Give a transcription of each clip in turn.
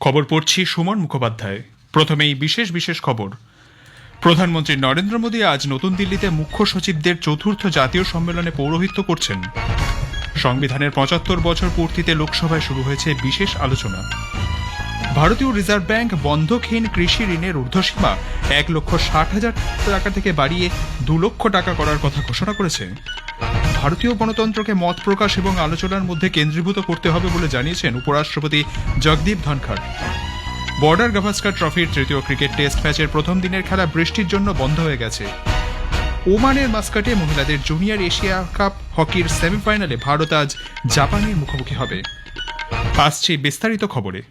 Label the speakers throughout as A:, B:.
A: খবর পড়ছি সুমন মুখোপাধ্যায়। প্রথমেই বিশেষ খবর। প্রধানমন্ত্রী নরেন্দ্র মোদী আজ নতুন দিল্লিতে মুখ্য সচিবদের চতুর্থ জাতীয় সম্মেলনে পৌরোহিত্য করছেন। সংবিধানের ৭৫ বছর পূর্তিতে লোকসভায় শুরু হয়েছে বিশেষ আলোচনা। ভারতীয় রিজার্ভ ব্যাংক বন্ধকহীন কৃষি ঋণের ঊর্ধ্বসীমা ১,৬০,০০০ টাকা থেকে বাড়িয়ে ২ লক্ষ টাকা করার কথা ঘোষণা করেছে। ভারতীয় গণতন্ত্রকে মত প্রকাশ এবং আলোচনার মধ্যে কেন্দ্রীভূত করতে হবে বলে জানিয়েছেন উপরাষ্ট্রপতি জগদীপ ধনখড়। বর্ডার গাভাস্কার ট্রফির তৃতীয় ক্রিকেট টেস্ট ম্যাচের প্রথম দিনের খেলা বৃষ্টির জন্য বন্ধ হয়ে গেছে। ওমানের মাস্কাটে মহিলাদের জুনিয়র এশিয়া কাপ হকির সেমিফাইনালে ভারত আজ জাপানের মুখোমুখি হবে। আসছি বিস্তারিত খবরে।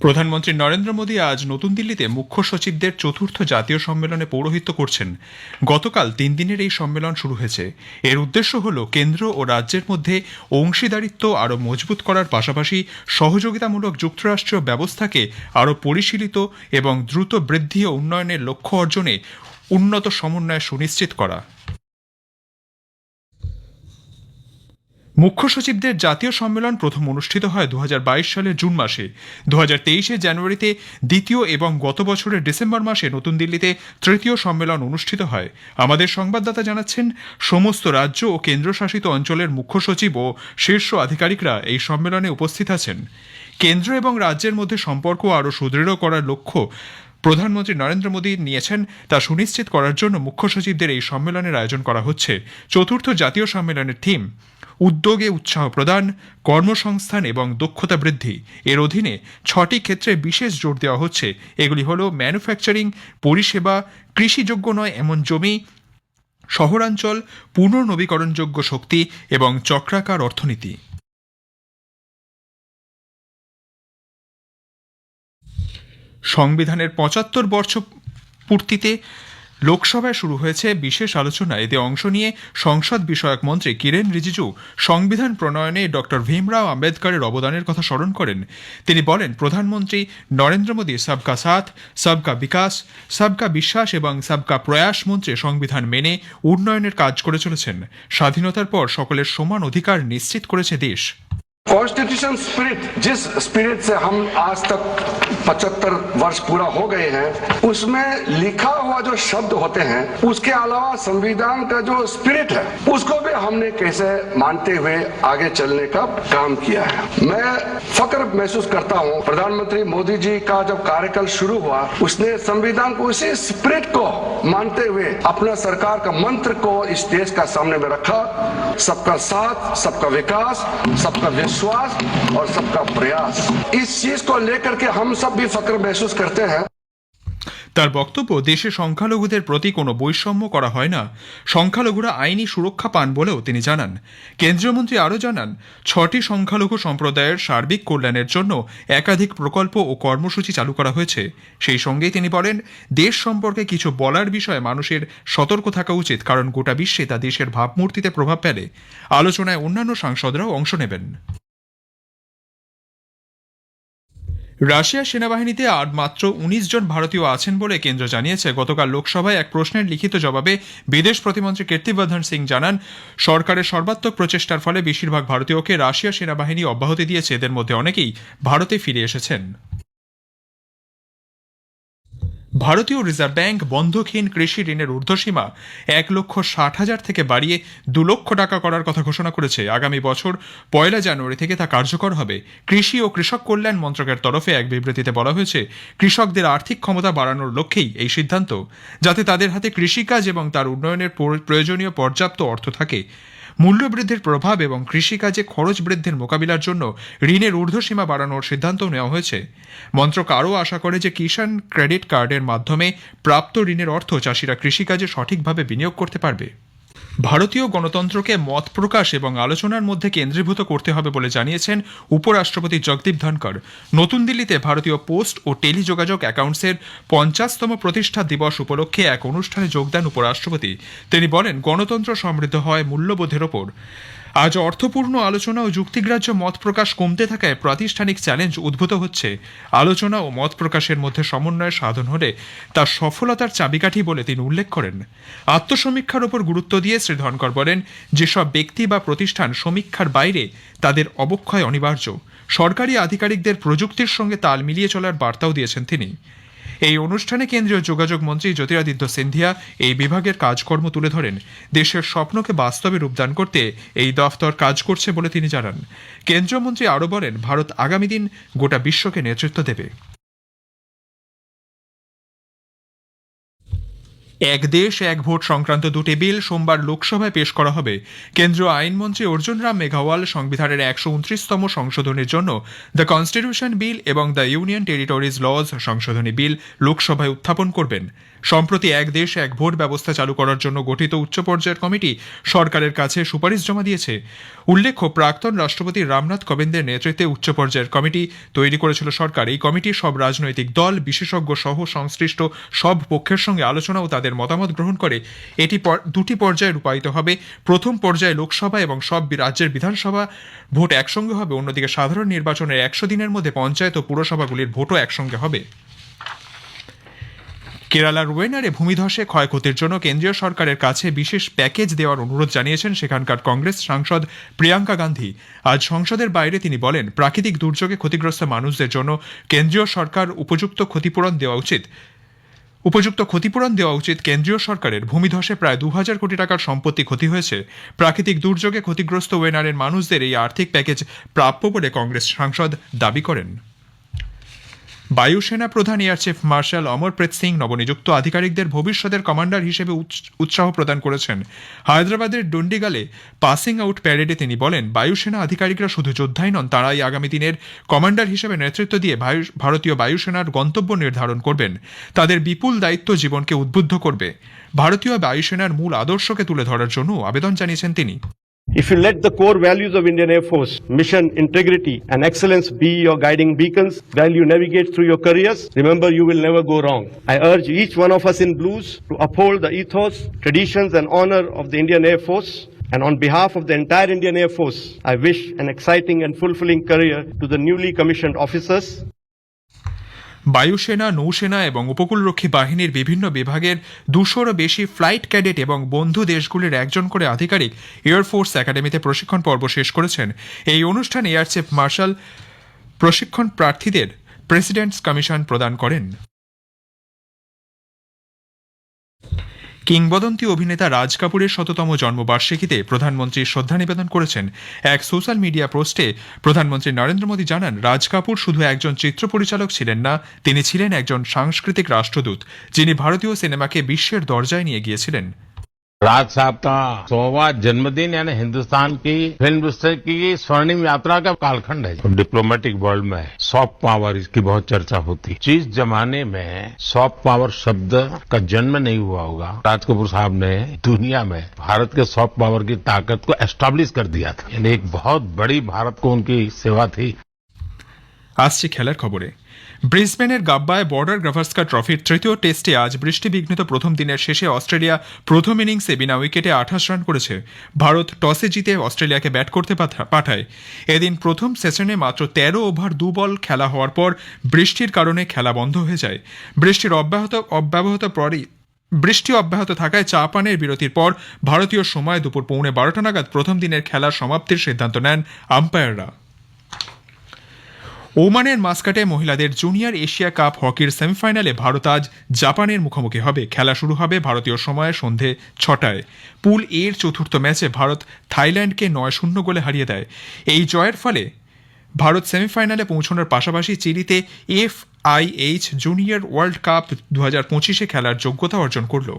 A: প্রধানমন্ত্রী নরেন্দ্র মোদী আজ নতুন দিল্লিতে মুখ্য সচিবদের চতুর্থ জাতীয় সম্মেলনে পৌরোহিত্য করছেন। গতকাল ৩ দিনের এই সম্মেলন শুরু হয়েছে। এর উদ্দেশ্য হল কেন্দ্র ও রাজ্যের মধ্যে অংশীদারিত্ব আরও মজবুত করার পাশাপাশি সহযোগিতামূলক যুক্তরাষ্ট্রীয় ব্যবস্থাকে আরও পরিশীলিত এবং দ্রুত বৃদ্ধি ও উন্নয়নের লক্ষ্য অর্জনে উন্নত সমন্বয় সুনিশ্চিত করা। মুখ্য সচিবদের জাতীয় সম্মেলন প্রথম অনুষ্ঠিত হয় ২০২২ সালের জুন মাসে। ২০২৩ জানুয়ারিতে দ্বিতীয় এবং গত বছরের ডিসেম্বর মাসে নতুন দিল্লিতে তৃতীয় সম্মেলন অনুষ্ঠিত হয়। আমাদের সংবাদদাতা জানাচ্ছেন, সমস্ত রাজ্য ও কেন্দ্রশাসিত অঞ্চলের মুখ্য সচিব ও শীর্ষ আধিকারিকরা এই সম্মেলনে উপস্থিত আছেন। কেন্দ্র এবং রাজ্যের মধ্যে সম্পর্ক আরও সুদৃঢ় করার লক্ষ্য প্রধানমন্ত্রী নরেন্দ্র মোদী নিয়েছেন তা সুনিশ্চিত করার জন্য মুখ্য সচিবদের এই সম্মেলনের আয়োজন করা হচ্ছে। চতুর্থ জাতীয় সম্মেলনের থিম উদ্যোগে উৎসাহ প্রদান, কর্মসংস্থান এবং দক্ষতা বৃদ্ধি। এর অধীনে ৬টি ক্ষেত্রে বিশেষ জোর দেওয়া হচ্ছে। এগুলি হল ম্যানুফ্যাকচারিং, পরিষেবা, কৃষিযোগ্য নয় এমন জমি, শহরাঞ্চল, পুনর্নবীকরণযোগ্য শক্তি এবং চক্রাকার অর্থনীতি। সংবিধানের ৭৫ বর্ষ পূর্তিতে লোকসভায় শুরু হয়েছে বিশেষ আলোচনা। এতে অংশ নিয়ে সংসদ বিষয়ক মন্ত্রী কিরেন রিজিজু সংবিধান প্রণয়নে ডক্টর ভীমরাও আম্বেদকরের অবদানের কথা স্মরণ করেন। তিনি বলেন, প্রধানমন্ত্রী নরেন্দ্র মোদী সবকা সাথ, সবকা বিকাশ, সবকা বিশ্বাস এবং সবকা প্রয়াস মন্ত্রে সংবিধান মেনে উন্নয়নের কাজ করে চলেছেন। স্বাধীনতার পর সকলের সমান অধিকার নিশ্চিত করেছে দেশ।
B: कॉन्स्टिट्यूशन स्पिरिट, जिस स्पिरिट से हम आज तक 75 वर्ष पूरा हो गए हैं, उसमें लिखा हुआ जो शब्द होते हैं, उसके अलावा संविधान का जो स्पिरिट है उसको भी हमने कैसे मानते हुए आगे चलने का काम किया है। मैं फक्र महसूस करता हूं, प्रधानमंत्री मोदी जी का जब कार्यकाल शुरू हुआ, उसने संविधान को उसी स्पिरिट को मानते हुए अपना सरकार का मंत्र को इस देश का सामने में रखा। सबका साथ, सबका विकास, सबका विश्वास और सबका प्रयास, इस चीज को लेकर के हम सब भी फक्र महसूस करते हैं।
A: তার বক্তব্য, দেশে সংখ্যালঘুদের প্রতি কোনো বৈষম্য করা হয় না, সংখ্যালঘুরা আইনি সুরক্ষা পান বলেও তিনি জানান। কেন্দ্রীয় মন্ত্রী আরও জানান, ৬টি সংখ্যালঘু সম্প্রদায়ের সার্বিক কল্যাণের জন্য একাধিক প্রকল্প ও কর্মসূচি চালু করা হয়েছে। সেই সঙ্গেই তিনি বলেন, দেশ সম্পর্কে কিছু বলার বিষয়ে মানুষের সতর্ক থাকা উচিত, কারণ গোটা বিশ্বে তা দেশের ভাবমূর্তিতে প্রভাব ফেলে। আলোচনায় অন্যান্য সাংসদরাও অংশ নেবেন। রাশিয়ার সেনাবাহিনীতে আর মাত্র ১৯ জন ভারতীয় আছেন বলে কেন্দ্র জানিয়েছে। গতকাল লোকসভায় এক প্রশ্নের লিখিত জবাবে বিদেশ প্রতিমন্ত্রী কীর্তিবর্ধন সিং জানান, সরকারের সর্বাত্মক প্রচেষ্টার ফলে বেশিরভাগ ভারতীয়কে রাশিয়া সেনাবাহিনী অব্যাহতি দিয়েছে। এদের মধ্যে অনেকেই ভারতে ফিরে এসেছেন। ভারতীয় রিজার্ভ ব্যাংক বন্ধকহীন কৃষি ঋণের ঊর্ধ্বসীমা ১,৬০,০০০ থেকে বাড়িয়ে ২ লক্ষ টাকা করার কথা ঘোষণা করেছে। আগামী বছর ১ জানুয়ারি থেকে তা কার্যকর হবে। কৃষি ও কৃষক কল্যাণ মন্ত্রকের তরফে এক বিবৃতিতে বলা হয়েছে, কৃষকদের আর্থিক ক্ষমতা বাড়ানোর লক্ষ্যেই এই সিদ্ধান্ত, যাতে তাদের হাতে কৃষিকাজ এবং তার উন্নয়নের প্রয়োজনীয় পর্যাপ্ত অর্থ থাকে। মূল্যবৃদ্ধির প্রভাব এবং কৃষিকাজে খরচ বৃদ্ধির মোকাবিলার জন্য ঋণের ঊর্ধ্বসীমা বাড়ানোর সিদ্ধান্ত নেওয়া হয়েছে। মন্ত্রক আরও আশা করে যে কিষাণ ক্রেডিট কার্ডের মাধ্যমে প্রাপ্ত ঋণের অর্থ চাষিরা কৃষিকাজে সঠিকভাবে বিনিয়োগ করতে পারবে। ভারতীয় গণতন্ত্রকে মত প্রকাশ এবং আলোচনার মধ্যে কেন্দ্রীভূত করতে হবে বলে জানিয়েছেন উপরাষ্ট্রপতি জগদীপ ধনখড়। নতুন দিল্লিতে ভারতীয় পোস্ট ও টেলিযোগাযোগ অ্যাকাউন্টসের ৫০তম প্রতিষ্ঠা দিবস উপলক্ষে এক অনুষ্ঠানে যোগ দেন উপরাষ্ট্রপতি। তিনি বলেন, গণতন্ত্র সমৃদ্ধ হয় মূল্যবোধের ওপর। আজ অর্থপূর্ণ আলোচনা ও যুক্তিগ্রাহ্য মত প্রকাশ কমতে থাকায় প্রাতিষ্ঠানিক চ্যালেঞ্জ উদ্ভূত হচ্ছে। আলোচনা ও মত প্রকাশের মধ্যে সমন্বয় সাধন হলে তার সফলতার চাবিকাঠি বলে তিনি উল্লেখ করেন। আত্মসমীক্ষার উপর গুরুত্ব দিয়ে শ্রী ধনকর বলেন, যেসব ব্যক্তি বা প্রতিষ্ঠান সমীক্ষার বাইরে, তাদের অবক্ষয় অনিবার্য। সরকারি আধিকারিকদের প্রযুক্তির সঙ্গে তাল মিলিয়ে চলার বার্তাও দিয়েছেন তিনি। এই অনুষ্ঠানে কেন্দ্রীয় যোগাযোগ মন্ত্রী জ্যোতিরাদিত্য সিন্ধিয়া এই বিভাগের কাজকর্ম তুলে ধরেন। দেশের স্বপ্নকে বাস্তবে রূপদান করতে এই দফতর কাজ করছে বলে তিনি জানান। কেন্দ্রীয় মন্ত্রী আরও বলেন, ভারত আগামী দিন গোটা বিশ্বকে নেতৃত্ব দেবে। এক দেশ এক ভোট সংক্রান্ত দুটি বিল সোমবার লোকসভায় পেশ করা হবে। কেন্দ্রীয় আইনমন্ত্রী অর্জুন রাম মেঘওয়াল সংবিধানের 129তম সংশোধনের জন্য দ্য কনস্টিটিউশন বিল এবং দ্য ইউনিয়ন টেরিটরিজ লজ সংশোধনী বিল লোকসভায় উত্থাপন করবেন। সম্প্রতি এক দেশ এক ভোট ব্যবস্থা চালু করার জন্য গঠিত উচ্চ পর্যায়ের কমিটি সরকারের কাছে সুপারিশ জমা দিয়েছে। উল্লেখ্য, প্রাক্তন রাষ্ট্রপতি রামনাথ কোবিন্দের নেতৃত্বে উচ্চ পর্যায়ের কমিটি তৈরি করেছিল সরকার। এই কমিটি সব রাজনৈতিক দল, বিশেষজ্ঞ সহ সংশ্লিষ্ট সব পক্ষের সঙ্গে আলোচনা ও তাদের মতামত গ্রহণ করে এটি দুটি পর্যায়ে রূপায়িত হবে। প্রথম পর্যায়ে লোকসভা এবং সব রাজ্যের বিধানসভা ভোট একসঙ্গে হবে। অন্যদিকে সাধারণ নির্বাচনের 100 দিনের মধ্যে পঞ্চায়েত ও পুরসভাগুলির ভোটও একসঙ্গে হবে। কেরালার ওয়েনারে ভূমিধসে ক্ষয়ক্ষতির জন্য কেন্দ্রীয় সরকারের কাছে বিশেষ প্যাকেজ দেওয়ার অনুরোধ জানিয়েছেন সেখানকার কংগ্রেস সাংসদ প্রিয়াঙ্কা গান্ধী। আজ সংসদের বাইরে তিনি বলেন, প্রাকৃতিক দুর্যোগে ক্ষতিগ্রস্ত মানুষদের জন্য কেন্দ্রীয় সরকার উপযুক্ত ক্ষতিপূরণ দেওয়া উচিত। কেন্দ্রীয় সরকারের ভূমিধসে প্রায় 2000 কোটি টাকার সম্পত্তি ক্ষতি হয়েছে। প্রাকৃতিক দুর্যোগে ক্ষতিগ্রস্ত ওয়েনারের মানুষদের এই আর্থিক প্যাকেজ প্রাপ্য বলে কংগ্রেস সাংসদ দাবি করেন। বায়ুসেনা প্রধান air chief marshal Amarpreet Singh নবনিযুক্ত আধিকারিকদের ভবিষ্যতের কমান্ডার হিসেবে উৎসাহ প্রদান করেছেন। হায়দ্রাবাদের ডুন্ডিগালে পাসিং আউট প্যারেডে তিনি বলেন, বায়ুসেনা আধিকারিকরা শুধু যোদ্ধাই নন, তারাই আগামী দিনের কমান্ডার হিসেবে নেতৃত্ব দিয়ে ভারতীয় বায়ুসেনার গন্তব্য নির্ধারণ করবেন। তাদের বিপুল দায়িত্ব জীবনকে উদ্বুদ্ধ করবে। ভারতীয় বায়ুসেনার মূল আদর্শকে তুলে ধরার জন্য আবেদন জানিয়েছেন তিনি।
C: If you let the core values of Indian Air Force, mission, integrity and excellence be your guiding beacons while you navigate through your careers, remember you will never go wrong. I urge each one of us in blues to uphold the ethos, traditions and honor of the Indian Air Force. And on behalf of the entire Indian Air Force, I wish an exciting and fulfilling career to the newly commissioned officers.
A: বায়ুসেনা, নৌসেনা এবং উপকূলরক্ষী বাহিনীর বিভিন্ন বিভাগের 200-রও বেশি flight cadet এবং বন্ধু দেশগুলির একজন করে আধিকারিক এয়ারফোর্স একাডেমিতে প্রশিক্ষণ পর্ব শেষ করেছেন। এই অনুষ্ঠানে এয়ার চিফ মার্শাল প্রশিক্ষণ প্রার্থীদের প্রেসিডেন্টস কমিশন প্রদান করেন। কিংবদন্তি অভিনেতা রাজ কাপুরের 100তম জন্মবার্ষিকীতে প্রধানমন্ত্রী শ্রদ্ধা নিবেদন করেছেন। এক সোশ্যাল মিডিয়া পোস্টে প্রধানমন্ত্রী নরেন্দ্র মোদী জানান, রাজ কাপুর শুধু একজন চিত্র পরিচালক ছিলেন না, তিনি ছিলেন একজন সাংস্কৃতিক রাষ্ট্রদূত, যিনি ভারতীয় সিনেমাকে বিশ্বের দরজায় নিয়ে গিয়েছিলেন।
D: राज साहब का 100वां जन्मदिन यानी हिंदुस्तान की फिल्म इंडस्ट्री की स्वर्णिम यात्रा का कालखंड है। डिप्लोमेटिक वर्ल्ड में सॉफ्ट पावर इसकी बहुत चर्चा होती। जिस जमाने में सॉफ्ट पावर शब्द का जन्म नहीं हुआ होगा, राज कपूर साहब ने दुनिया में भारत के सॉफ्ट पावर की ताकत को एस्टैब्लिश कर दिया था। यानी एक बहुत बड़ी भारत को उनकी सेवा थी।
A: আসছে খেলার খবরে। ব্রিসবেনের গাব্বায় বর্ডার গাভাস্কার ট্রফির তৃতীয় টেস্টে আজ বৃষ্টিবিঘ্নিত প্রথম দিনের শেষে অস্ট্রেলিয়া প্রথম ইনিংসে বিনা উইকেটে 28 রান করেছে। ভারত টসে জিতে অস্ট্রেলিয়াকে ব্যাট করতে পাঠায়। এদিন প্রথম সেশনে মাত্র 13 ওভার 2 বল খেলা হওয়ার পর বৃষ্টির কারণে খেলা বন্ধ হয়ে যায়। বৃষ্টি অব্যাহত থাকায় চা পানের বিরতির পর ভারতীয় সময় দুপুর 12:15 নাগাদ প্রথম দিনের খেলার সমাপ্তির সিদ্ধান্ত নেন আম্পায়াররা। ওমানের মাস্কাটে মহিলাদের জুনিয়র এশিয়া কাপ হকির সেমিফাইনালে ভারত আজ জাপানের মুখোমুখি হবে। খেলা শুরু হবে ভারতীয় সময়ে সন্ধে 6টায়। পুল এর চতুর্থ ম্যাচে ভারত থাইল্যান্ডকে 9-0 গোলে হারিয়ে দেয়। এই জয়ের ফলে ভারত সেমিফাইনালে পৌঁছানোর পাশাপাশি চিলিতে FIH জুনিয়র ওয়ার্ল্ড কাপ 2025 খেলার যোগ্যতা অর্জন করল।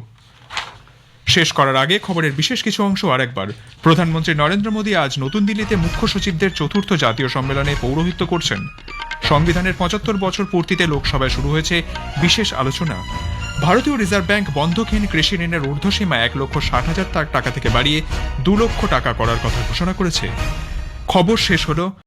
A: শেষ করার আগে খবরের বিশেষ কিছু অংশ আরেকবার। প্রধানমন্ত্রী নরেন্দ্র মোদী আজ নতুন দিল্লিতে মুখ্য সচিবদের চতুর্থ জাতীয় সম্মেলনে পৌরোহিত্য করছেন। সংবিধানের 75 বছর পূর্তিতে লোকসভায় শুরু হয়েছে বিশেষ আলোচনা। ভারতীয় রিজার্ভ ব্যাংক বন্ধকহীন কৃষি ঋণের ঊর্ধ্বসীমা 1,60,000 টাকা থেকে বাড়িয়ে 2 লক্ষ টাকা করার কথা ঘোষণা করেছে। খবর শেষ হলো।